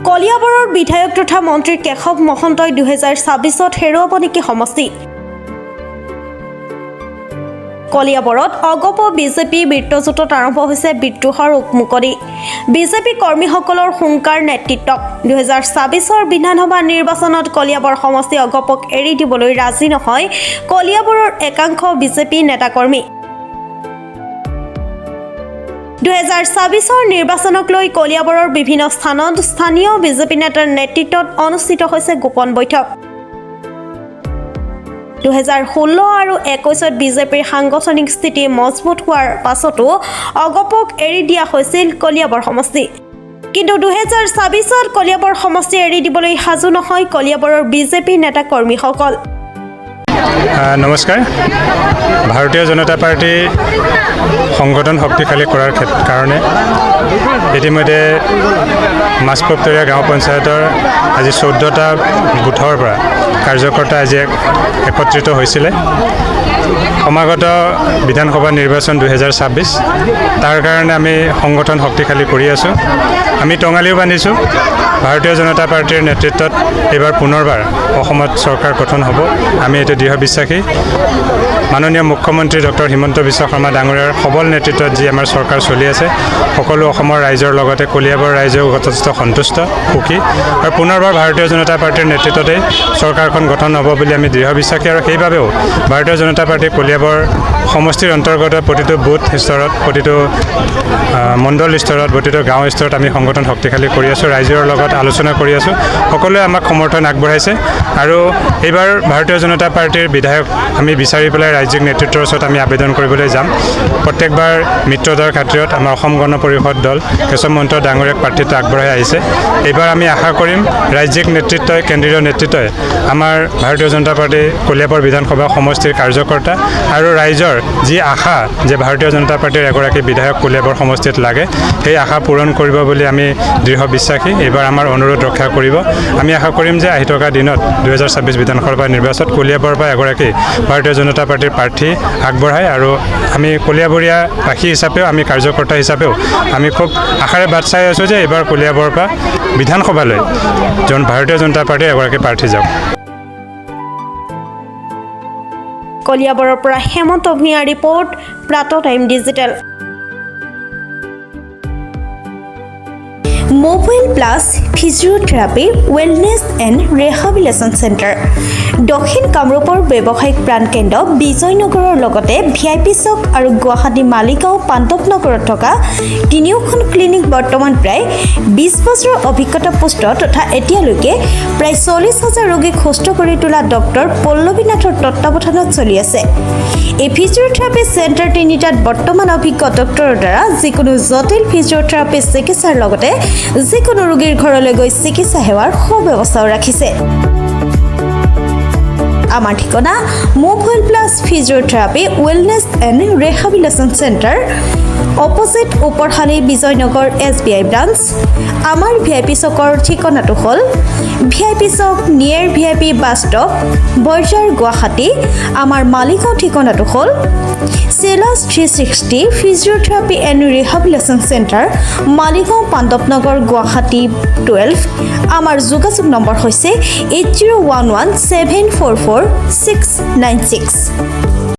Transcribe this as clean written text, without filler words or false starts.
কলিয়াবৰৰ বিধায়ক তথা মন্ত্ৰী কেশৱ মহন্তই 2026ত হেৰুৱাব নেকি সমষ্টি? কলিয়াবৰত অগপ বিজেপি বৃত্তজোঁটত আৰম্ভ হৈছে বিদ্ৰোহৰ উকমুকনি। বিজেপি কৰ্মীসকলৰ হুংকাৰ নেতৃত্বত 2026ৰ বিধানসভা নিৰ্বাচনত কলিয়াবৰ সমষ্টি অগপক এৰি দিবলৈ ৰাজি নহয় কলিয়াবৰৰ একাংশ বিজেপি নেতাকৰ্মী। 2026ৰ নিৰ্বাচনক লৈ কলিয়াবৰৰ বিভিন্ন স্থানত স্থানীয় বিজেপি নেতাৰ নেতৃত্বত অনুষ্ঠিত হৈছে গোপন বৈঠক। 2016 আৰু 21ত বিজেপিৰ সাংগঠনিক স্থিতি মজবুত হোৱাৰ পাছতো অগপক এৰি দিয়া হৈছিল কলিয়াবৰ সমষ্টি। কিন্তু 2026ত কলিয়াবৰ সমষ্টি এৰি দিবলৈ সাজু নহয় কলিয়াবৰৰ বিজেপি নেতা কৰ্মীসকল। নমস্কাৰ। ভাৰতীয় জনতা পাৰ্টি সংগঠন শক্তিশালী কৰাৰ কাৰণে ইতিমধ্যে মাছপক্তৰীয়া গাঁও পঞ্চায়তৰ আজি 14টা বুথৰ পৰা কাৰ্যকৰ্তা আজি একত্ৰিত হৈছিলে। সমাগত বিধানসভা নিৰ্বাচন 2026 তাৰ কাৰণে আমি সংগঠন শক্তিশালী কৰি আছোঁ। আমি টঙালিও বান্ধিছোঁ। ভাৰতীয় জনতা পাৰ্টিৰ নেতৃত্বত এইবাৰ পুনৰবাৰ অসমত চৰকাৰ গঠন হ'ব। আমি এইটো দৃঢ় বিশ্বাসী। মাননীয় মুখ্যমন্ত্ৰী ডক্টৰ হিমন্ত বিশ্ব শৰ্মা ডাঙৰীয়াৰ সবল নেতৃত্বত যি আমাৰ চৰকাৰ চলি আছে, সকলো অসমৰ ৰাইজৰ লগতে কলিয়াবৰ ৰাইজেও যথেষ্ট সন্তুষ্ট, সুখী আৰু পুনৰবাৰ ভাৰতীয় জনতা পাৰ্টিৰ নেতৃত্বতে চৰকাৰখন গঠন হ'ব বুলি আমি দৃঢ় বিশ্বাসী। আৰু সেইবাবেও ভাৰতীয় জনতা পাৰ্টি কলিয়াবৰ সমষ্টিৰ অন্তৰ্গত প্ৰতিটো বুথ স্তৰত, প্ৰতিটো মণ্ডল স্তৰত, প্ৰতিটো গাঁও স্তৰত আমি সংগঠন শক্তিশালী কৰি আছোঁ। ৰাইজৰ লগত আলোচনা কৰি আছোঁ। সকলোৱে আমাক সমৰ্থন আগবঢ়াইছে আৰু এইবাৰ ভাৰতীয় জনতা পাৰ্টিৰ বিধায়ক আমি বিচাৰি পেলাই ৰাজ্যিক নেতৃত্বৰ ওচৰত আমি আবেদন কৰিবলৈ যাম। প্ৰত্যেকবাৰ মিত্ৰতাৰ খাতিৰত আমাৰ অসম গণ পৰিষদ দল কেশৱ মহন্ত ডাঙৰীয়াক প্ৰাৰ্থিত্ব আগবঢ়াই আহিছে। এইবাৰ আমি আশা কৰিম ৰাজ্যিক নেতৃত্বই, কেন্দ্ৰীয় নেতৃত্বই আমাৰ ভাৰতীয় জনতা পাৰ্টি কলিয়াবৰ বিধানসভা সমষ্টিৰ কাৰ্যকৰ্তা আৰু ৰাইজৰ যি আশা যে ভাৰতীয় জনতা পাৰ্টিৰ এগৰাকী বিধায়ক কলিয়াবৰ সমষ্টিত লাগে, সেই আশা পূৰণ কৰিব বুলি আমি দৃঢ় বিশ্বাসী। এইবাৰ আমাৰ অনুৰোধ ৰক্ষা কৰিব। আমি আশা কৰিম যে আহি থকা দিনত 2026 বিধানসভা নিৰ্বাচনত কলিয়াবৰৰ পৰা এগৰাকী ভাৰতীয় জনতা পাৰ্টিৰ প্ৰাৰ্থী আগবঢ়ায় আৰু আমি কলিয়াবৰীয়া বাসী হিচাপেও, আমি কাৰ্যকৰ্তা হিচাপেও আমি খুব আশাৰে বাট চাই আছোঁ যে এইবাৰ কলিয়াবৰৰ পৰা বিধানসভালৈ ভাৰতীয় জনতা পাৰ্টিৰ এগৰাকী প্ৰাৰ্থী যাওক। কলিয়াবৰৰ পৰা হেমন্ত ভূঞাৰ report, Prat time digital. Mobile plus physiotherapy wellness and rehabilitation centre, দক্ষিণ কামৰূপৰ ব্যৱসায়িক প্ৰাণকেন্দ্ৰ বিজয়নগৰৰ লগতে VIP চক আৰু গুৱাহাটী মালিগাঁও পাণ্ডৱনগৰত থকা তিনিওখন ক্লিনিক বৰ্তমান প্ৰায় 20 বছৰৰ অভিজ্ঞতা পুষ্ট তথা এতিয়ালৈকে প্ৰায় 40,000 ৰোগীক সুস্থ কৰি তোলা ডক্টৰ পল্লৱী নাথৰ তত্বাৱধানত চলি আছে। এই ফিজিঅ'থেৰাপি চেণ্টাৰ তিনিটাত বৰ্তমান অভিজ্ঞ ডক্টৰৰ দ্বাৰা যিকোনো জটিল ফিজিঅ'থেৰাপি চিকিৎসাৰ লগতে যিকোনো ৰোগীৰ ঘৰলৈ গৈ চিকিৎসা সেৱাৰ সুব্যৱস্থাও ৰাখিছে। আমাৰ ঠিকনা mobile plus physiotherapy wellness and rehabilitation centre, opposite Uparshali Bijoynagar SBI branch. আমাৰ VIP চকৰ ঠিকনাটো হ'ল VIP Chowk near VIP bus stop, Borjhar, Guwahati. আমাৰ মালিগাঁও ঠিকনাটো হ'ল চেলাছ 360 physiotherapy and rehabilitation centre, Maligaon Pandavnagar, Guwahati 12। আমাৰ যোগাযোগ নম্বৰ হৈছে 8011744696।